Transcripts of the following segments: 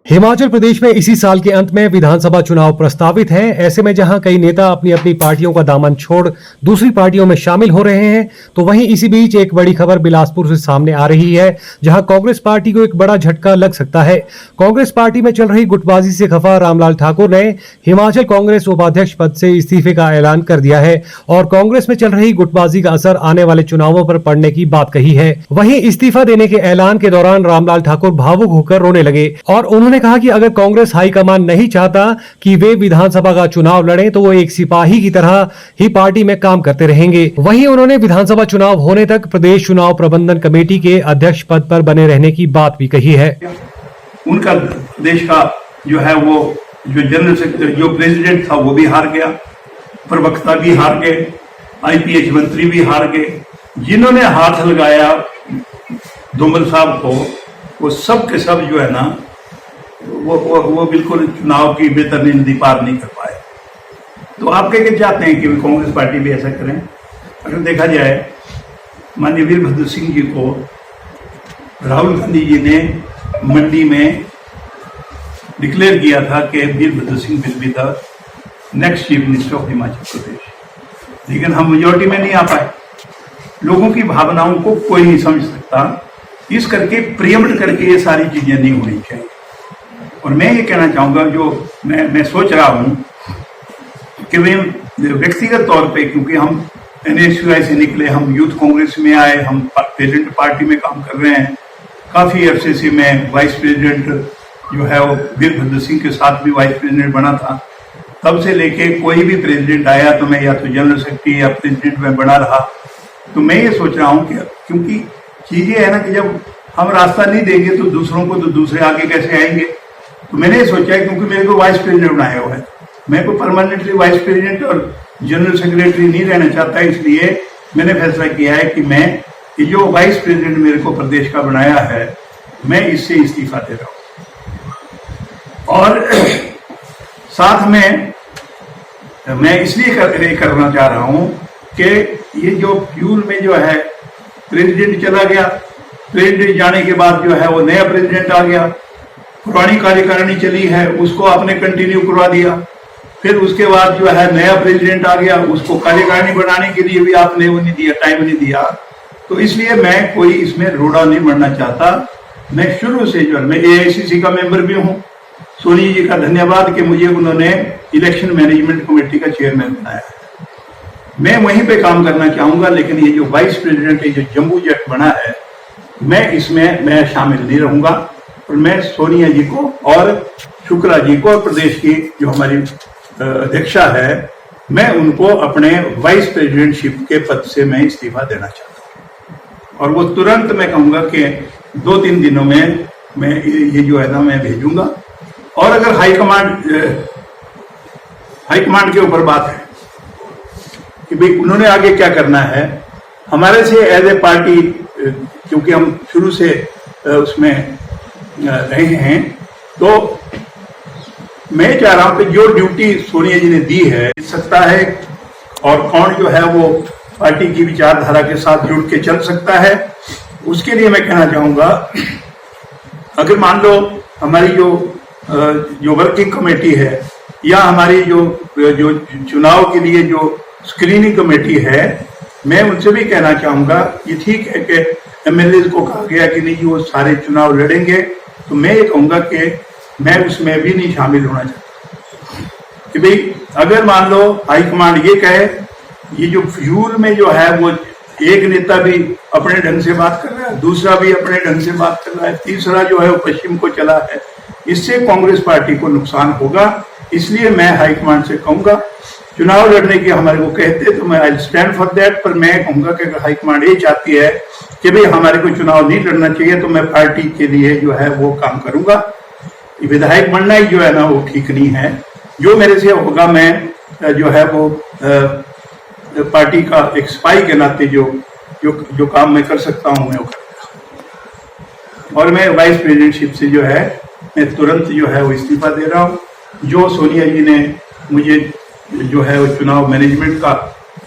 हिमाचल प्रदेश में इसी साल के अंत में विधानसभा चुनाव प्रस्तावित हैं। ऐसे में जहां कई नेता अपनी अपनी पार्टियों का दामन छोड़ दूसरी पार्टियों में शामिल हो रहे हैं, तो वहीं इसी बीच एक बड़ी खबर बिलासपुर से सामने आ रही है, जहां कांग्रेस पार्टी को एक बड़ा झटका लग सकता है। कांग्रेस पार्टी में चल रही गुटबाजी से खफा रामलाल ठाकुर ने हिमाचल कांग्रेस उपाध्यक्ष पद से इस्तीफे का ऐलान कर दिया है और कांग्रेस में चल रही गुटबाजी का असर आने वाले चुनावों पर पड़ने की बात कही है। वहीं इस्तीफा देने के ऐलान के दौरान रामलाल ठाकुर भावुक होकर रोने लगे और उन्होंने कहा कि अगर कांग्रेस हाईकमान नहीं चाहता कि वे विधानसभा का चुनाव लड़ें, तो वो एक सिपाही की तरह ही पार्टी में काम करते रहेंगे। वहीं उन्होंने विधानसभा चुनाव होने तक प्रदेश चुनाव प्रबंधन कमेटी के अध्यक्ष पद पर बने रहने की बात भी कही है। उनका देश का जो है वो जो जनरल सेक्रेटरी जो प्रेसिडेंट था वो भी हार गया, प्रवक्ता भी हार गए, आईपीएच मंत्री भी हार गए। जिन्होंने हाथ लगाया धूमल साहब को, वो सब के सब जो है ना वो बिल्कुल चुनाव की बेहतरीन नदी पार नहीं कर पाए। तो आप क्या चाहते हैं कि कांग्रेस पार्टी भी ऐसा करें? अगर देखा जाए, माननीय वीरभद्र सिंह जी को राहुल गांधी जी ने मंडी में डिक्लेयर किया था कि Virbhadra Singh will be the next chief minister of Himachal Pradesh, लेकिन हम मेजोरिटी में नहीं आ पाए। लोगों की भावनाओं को कोई नहीं समझ सकता, इस करके प्रियम्प्ट करके ये सारी चीजें नहीं होनी चाहिए। और मैं ये कहना चाहूंगा, जो मैं सोच रहा हूं कि वे व्यक्तिगत तौर पे, क्योंकि हम NSUI से निकले, हम यूथ कांग्रेस में आए, हम प्रेसिडेंट पार्टी में काम कर रहे हैं, काफी अरसे से मैं वाइस प्रेसिडेंट जो है वो वीरभद्र सिंह के साथ भी वाइस प्रेसिडेंट बना था। तब से लेके कोई भी प्रेसिडेंट आया तो मैं या तो जनरल सेक्रेटरी या प्रेसिडेंट में बना रहा। तो मैं ये सोच रहा हूँ कि क्योंकि चीजें है ना कि जब हम रास्ता नहीं देंगे तो दूसरों को तो दूसरे आगे कैसे आएंगे। तो मैंने ये सोचा है, क्योंकि मेरे को वाइस प्रेसिडेंट बनाया हुआ है, मैं को परमानेंटली वाइस प्रेसिडेंट और जनरल सेक्रेटरी नहीं रहना चाहता, इसलिए मैंने फैसला किया है कि मैं ये जो वाइस प्रेसिडेंट मेरे को प्रदेश का बनाया है, मैं इससे इस्तीफा दे रहा हूं। और साथ में मैं इसलिए करना चाह रहा हूं कि ये जो फ्यूल में जो है प्रेसिडेंट चला गया, प्रेसिडेंट जाने के बाद जो है वो नया प्रेसिडेंट आ गया, पुरानी कार्यकारिणी चली है उसको आपने कंटिन्यू करवा दिया, फिर उसके बाद जो है नया प्रेसिडेंट आ गया, उसको कार्यकारिणी बनाने के लिए भी आपने वो नहीं दिया, टाइम नहीं दिया। तो इसलिए मैं कोई इसमें रोड़ा नहीं बनना चाहता। मैं शुरू से जो है, मैं AICC का मेंबर भी हूँ। सोनी जी का धन्यवाद कि मुझे उन्होंने इलेक्शन मैनेजमेंट कमेटी का चेयरमैन बनाया है। मैं वहीं पे काम करना चाहूंगा, लेकिन ये जो वाइस प्रेसिडेंट जो जम्बू जेट बना है, मैं शामिल नहीं रहूंगा। और मैं सोनिया जी को और शुक्ला जी को और प्रदेश की जो हमारी अध्यक्षा है, मैं उनको अपने वाइस प्रेसिडेंटशिप के पद से मैं इस्तीफा देना चाहता हूँ। और वो तुरंत मैं कहूंगा कि 2-3 दिनों में मैं ये जो है ना मैं भेजूंगा। और अगर हाईकमांड के ऊपर बात है कि भाई उन्होंने आगे क्या करना है, हमारे से एज ए पार्टी, क्योंकि हम शुरू से उसमें रहे हैं, तो मैं चाह रहा हूं कि जो ड्यूटी सोनिया जी ने दी है, सकता है और कौन जो है वो पार्टी की विचारधारा के साथ जुड़ के चल सकता है, उसके लिए मैं कहना चाहूंगा, अगर मान लो हमारी जो वर्किंग कमेटी है या हमारी जो चुनाव के लिए जो स्क्रीनिंग कमेटी है, मैं उनसे भी कहना चाहूंगा, ये ठीक है कि MLAs को कहा गया कि नहीं वो सारे चुनाव लड़ेंगे, तो मैं ये कहूंगा कि मैं उसमें भी नहीं शामिल होना चाहता। कि भाई अगर मान लो हाईकमांड ये कहे, ये जो फ्यूल में जो है वो एक नेता भी अपने ढंग से बात कर रहा है, दूसरा भी अपने ढंग से बात कर रहा है, तीसरा जो है वो पश्चिम को चला है, इससे कांग्रेस पार्टी को नुकसान होगा। इसलिए मैं हाईकमांड से कहूंगा, चुनाव लड़ने की हमारे को कहते तो मैं आई स्टैंड फॉर दैट, पर मैं कहूंगा कि अगर हाईकमांड ये चाहती है कि भाई हमारे को चुनाव नहीं लड़ना चाहिए, तो मैं पार्टी के लिए जो है वो काम करूंगा। विधायक बनना ही जो है ना वो ठीक नहीं है। जो मेरे से होगा, मैं जो है वो पार्टी का एक सिपाही के नाते जो काम मैं कर सकता हूं मैं वो करूंगा। और मैं वाइस प्रेसिडेंटशिप से जो है मैं तुरंत जो है वो इस्तीफा दे रहा हूं। जो सोनिया जी ने मुझे जो है वो चुनाव मैनेजमेंट का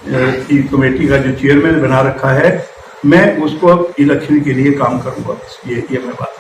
की कमेटी का जो चेयरमैन बना रखा है, मैं उसको इलेक्शन के लिए काम करूंगा। ये मैं बात